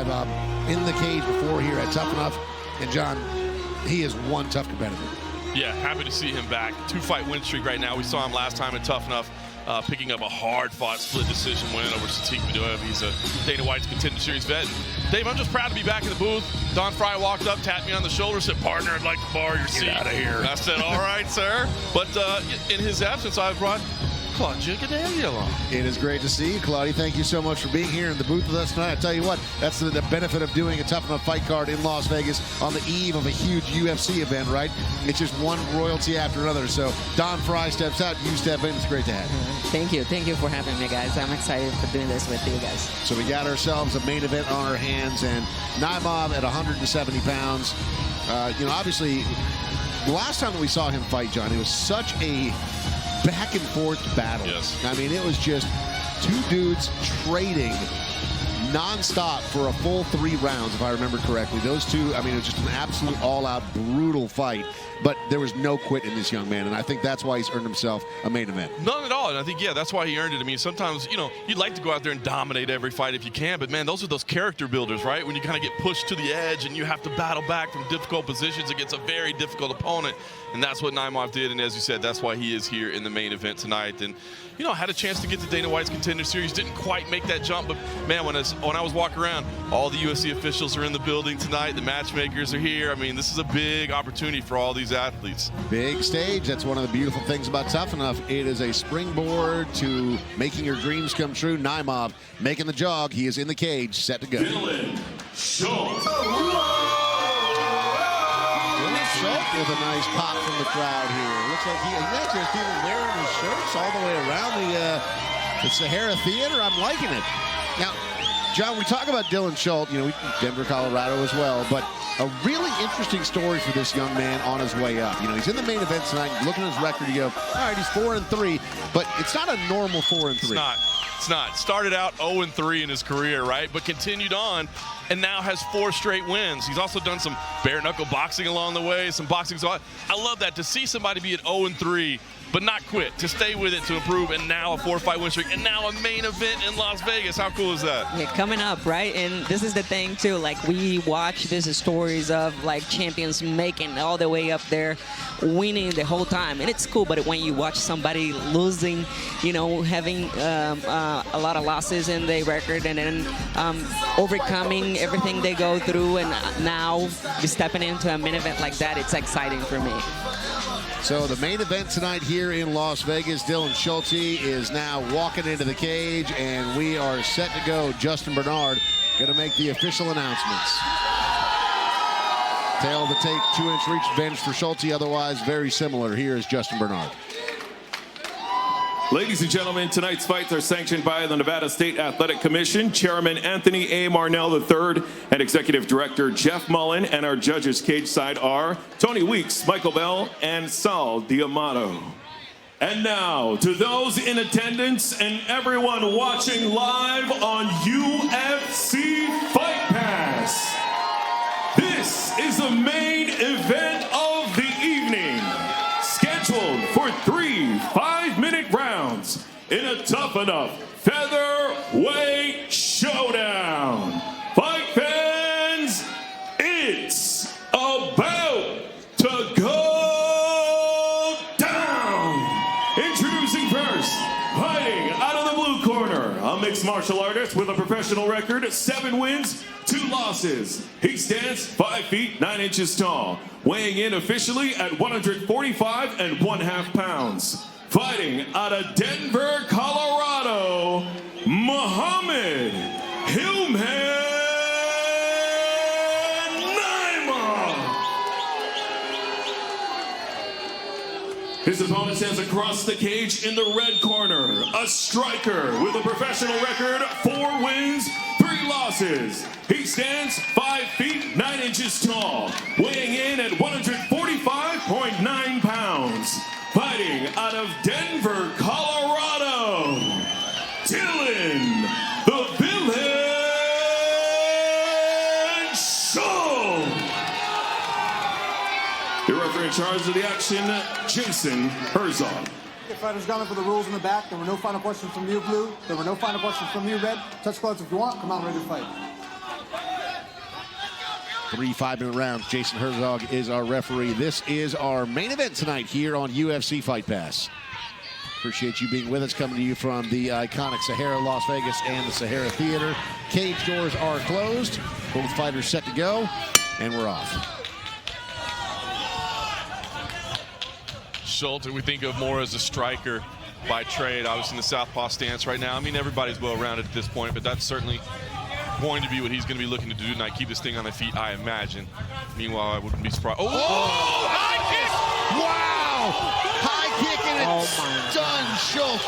NAIMOV in the cage before here at Tough Enough. And John, he is one tough competitor. Yeah, happy to see him back. 2-fight win streak right now. We saw him last time at Tough Enough, picking up a hard-fought split decision win over Satiq Maduev. He's a Dana White's Contender Series vet. Dave, I'm just proud to be back in the booth. Don Fry walked up, tapped me on the shoulder, said, "Partner, I'd like to borrow your seat." Get out of here. And I said, "All right, sir." But in his absence, I brought Claudia Gadelha along. It is great to see you, Claudia. Thank you so much for being here in the booth with us tonight. I tell you what, that's the benefit of doing a Tough Enough fight card in Las Vegas on the eve of a huge UFC event, right? It's just one royalty after another. So Don Fry steps out, you step in. It's great to have you. Thank you for having me, guys. I'm excited for doing this with you guys. So we got ourselves a main event on our hands, and NAIMOV at 170 pounds. You know, obviously, the last time that we saw him fight, John, it was such a back and forth battle. Yes. I mean, it was just two dudes trading non-stop for a full 3 rounds, if I remember correctly. Those two, I mean, it was just an absolute all-out brutal fight. But there was no quit in this young man, and I think that's why he's earned himself a main event. None at all, and I think, yeah, that's why he earned it. I mean, sometimes, you know, you'd like to go out there and dominate every fight if you can, but, man, those are those character builders, right? When you kind of get pushed to the edge and you have to battle back from difficult positions against a very difficult opponent, and that's what NAIMOV did, and as you said, that's why he is here in the main event tonight. And, you know, had a chance to get to Dana White's Contender Series, didn't quite make that jump, but, man, when I was walking around, all the UFC officials are in the building tonight, the matchmakers are here. I mean, this is a big opportunity for all these athletes. Big stage. That's one of the beautiful things about Tough Enough. It is a springboard to making your dreams come true. NAIMOV making the jog. He is in the cage, set to go. Dylan Schulte. Schulte with a nice pop from the crowd here. Looks like he's actually people wearing his shirts all the way around the Sahara Theater. I'm liking it. Now, John, we talk about Dylan Schulte, you know, Denver, Colorado as well, but a really interesting story for this young man on his way up. You know, he's in the main event tonight. Looking at his record, you go, all right, he's 4-3, but it's not a normal 4-3. It's not. It's not. Started out 0-3 in his career, right? But continued on and now has 4 straight wins. He's also done some bare-knuckle boxing along the way, some boxing. So I love that, to see somebody be at 0-3, but not quit, to stay with it, to improve, and now a 4-fight win streak, and now a main event in Las Vegas. How cool is that? Yeah, coming up, right? And this is the thing, too. Like, we watch these stories of, like, champions making all the way up there, winning the whole time. And it's cool, but when you watch somebody losing, you know, having a lot of losses in their record, and then overcoming everything they go through, and now stepping into a main event like that, it's exciting for me. So the main event tonight here in Las Vegas, Dylan Schulte is now walking into the cage, and we are set to go. Justin Bernard going to make the official announcements. Tail of the tape, 2-inch reach advantage for Schulte, otherwise very similar. Here is Justin Bernard. Ladies and gentlemen, tonight's fights are sanctioned by the Nevada State Athletic Commission, Chairman Anthony A. Marnell III, and Executive Director Jeff Mullen, and our judges cage side are Tony Weeks, Michael Bell, and Sal D'Amato. And now, to those in attendance and everyone watching live on UFC Fight Pass, this is the main event of the evening, scheduled for 3 5-minute rounds in a Tough Enough featherweight showdown. Fight fans, it's about to go down. Introducing first, fighting out of the blue corner, a mixed martial artist with a professional record, 7 wins, 2 losses. He stands 5 feet 9 inches tall, weighing in officially at 145 1/2 pounds. Fighting out of Denver, Colorado, Muhammad NAIMOV. His opponent stands across the cage in the red corner, a striker with a professional record, 4 wins, 3 losses. He stands 5 feet 9 inches tall, weighing in at 145.9 pounds. Fighting out of Denver, Colorado, Dylan the Villain Schulte. The referee in charge of the action, Jason Herzog. The fighters gunning for the rules in the back. There were no final questions from you, Blue. There were no final questions from you, Red. Touch gloves if you want. Come out ready to fight. 3 5-minute rounds. Jason Herzog is our referee. This is our main event tonight here on UFC Fight Pass. Appreciate you being with us, coming to you from the iconic Sahara Las Vegas and the Sahara Theater. Cage doors are closed. Both fighters set to go, and we're off. Schulte, we think of more as a striker by trade, obviously in the southpaw stance right now. I mean, everybody's well-rounded at this point, but that's certainly going to be what he's going to be looking to do tonight, keep this thing on the feet, I imagine. Meanwhile, I wouldn't be surprised. Oh, high kick! Wow! High kick, and it's done, Schulte.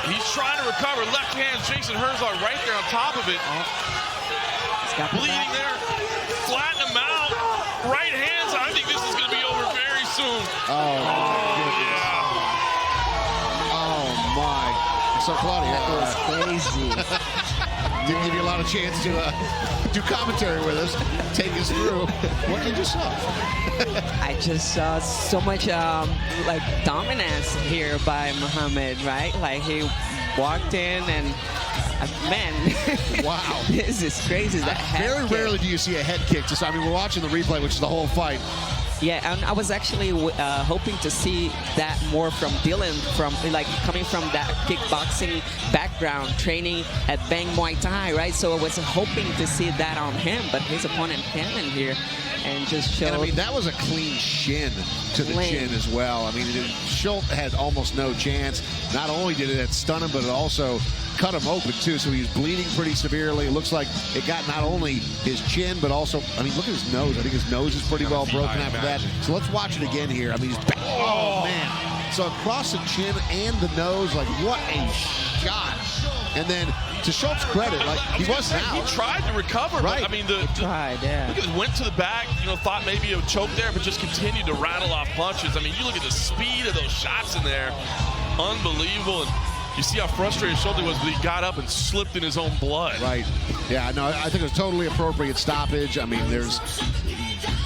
He's trying to recover. Left hand, Jason Herzog right there on top of it. Bleeding there. Flatten him out. Right hands. I think this is going to be over very soon. Oh, yeah. Oh, my. So, Claudia, that was crazy. Didn't give you a lot of chance to do commentary with us. Take us through what you just saw. I just saw so much like dominance here by Muhammad, right? Like he walked in and man, wow, this is crazy. That very rarely do you see a head kick. I mean, we're watching the replay, which is the whole fight. Yeah, and I was actually hoping to see that more from Dylan, from like coming from that kickboxing background, training at Bang Muay Thai, right? So I was hoping to see that on him, but his opponent came in here and just showed. And I mean, that was a clean shin to the chin as well. I mean, Schulte had almost no chance. Not only did it stun him, but it also cut him open too, so he's bleeding pretty severely. It looks like it got not only his chin, but also, I mean, look at his nose. I think his nose is pretty well broken after that. So let's watch it again here. I mean, he's back. Oh, man. So across the chin and the nose, like, what a shot. And then, to Schulte's credit, like, he wasn't out. He tried to recover, right. But, I mean, tried, yeah. Look at it, went to the back, you know, thought maybe it would choke there, but just continued to rattle off punches. I mean, you look at the speed of those shots in there. Unbelievable. And you see how frustrated Schulte was, but he got up and slipped in his own blood. Right. Yeah, no, I think it was totally appropriate stoppage. I mean, there's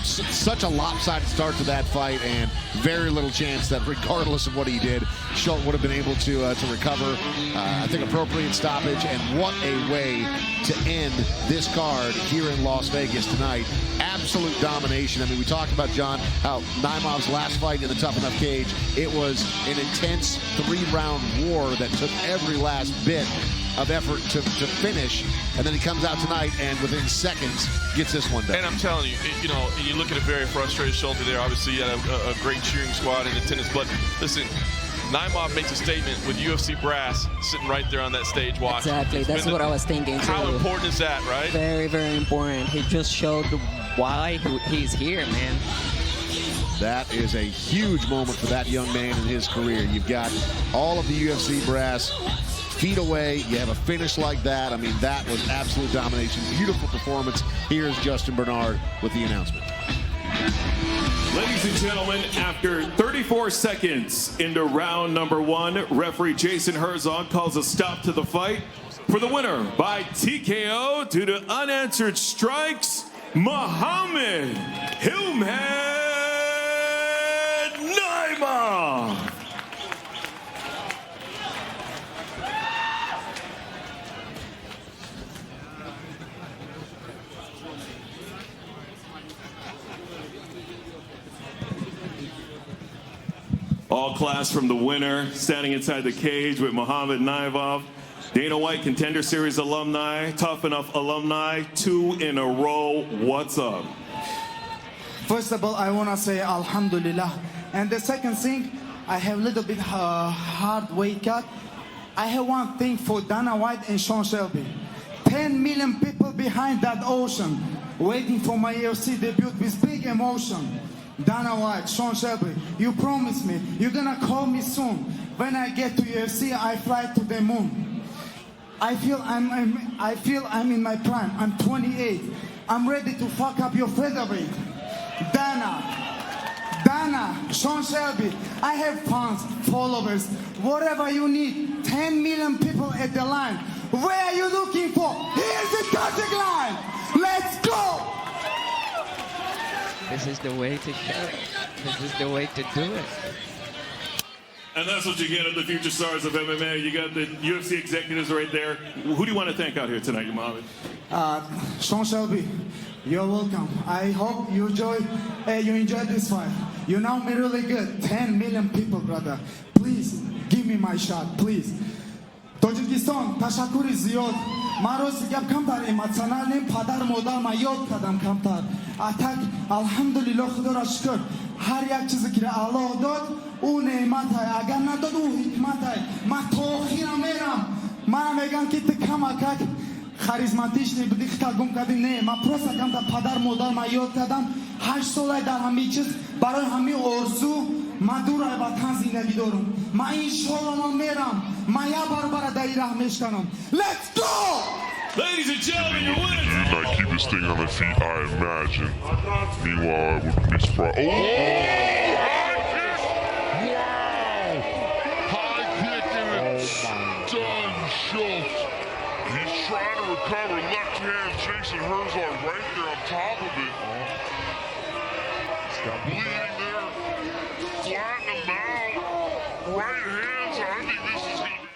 such a lopsided start to that fight, and very little chance that regardless of what he did, Schulte would have been able to recover. I think appropriate stoppage, and what a way to end this card here in Las Vegas tonight. Absolute domination. I mean, we talked about, John, how NAIMOV's last fight in the Tough Enough cage, it was an intense 3-round war that took every last bit of effort to finish, and then he comes out tonight and within seconds gets this one done. And I'm telling you, you know, you look at a very frustrated Schulte there. Obviously, he had a great cheering squad in attendance, but listen, NAIMOV makes a statement with UFC brass sitting right there on that stage watching. Exactly, that's what I was thinking too. How important is that, right? Very, very important. He just showed why he's here, man. That is a huge moment for that young man in his career. You've got all of the UFC brass feet away. You have a finish like that. I mean, that was absolute domination. Beautiful performance. Here's Justin Bernard with the announcement. Ladies and gentlemen, after 34 seconds into round number 1, referee Jason Herzog calls a stop to the fight. For the winner by TKO due to unanswered strikes, Muhammad NAIMOV. All class from the winner, standing inside the cage with Muhammad NAIMOV. Dana White Contender Series alumni, Tough Enough alumni, 2 in a row. What's up? First of all, I want to say Alhamdulillah. And the second thing, I have a little bit hard weight cut. I have one thing for Dana White and Sean Shelby. 10 million people behind that ocean, waiting for my UFC debut with big emotion. Dana White, Sean Shelby, you promised me you're gonna call me soon. When I get to UFC, I fly to the moon. I feel I'm in my prime. I'm 28. I'm ready to fuck up your featherweight. Dana, Sean Shelby, I have fans, followers, whatever you need. 10 million people at the line. Where are you looking for? Here's the starting line. Let's go. This is the way to show it. This is the way to do it. And that's what you get at the future stars of MMA. You got the UFC executives right there. Who do you want to thank out here tonight, Muhammad? Sean Shelby, You're welcome. I hope you enjoy this fight. You know me really good. 10 million people, brother. Please give me my shot, please. Tojikistan, tashakuri ziyod. Maros gap kamtar emotionalnim padar modar ma yod kadam kamtar. Atak alhamdulillah khuda ra shukr. Har yak chizi ki Allah dod u ne'mat hai. Agar nadod u hikmat hai. Ma to akhira meram. Man megam ki te kamakak خاریزماتیش نبودی خطا کردی نه ما پروسا کم تا پدر مادر ما یاد کردم 8 ساله در همه چیز برای همه آرزو ما دور از وطن زندگی دارم ما این شغل میرم ما یا بار در این راه میشکنم. Let's go! Ladies and gentlemen, your winner. He did not keep this thing on the feet, I imagine. Meanwhile, I wouldn't be surprised. Oh! High kick! Wow! High kick and it's done, Schultze. He's trying to recover. Left hand, Jason Herzog right there on top of it. Bleeding there. Flatten him out. Right hands. I think this is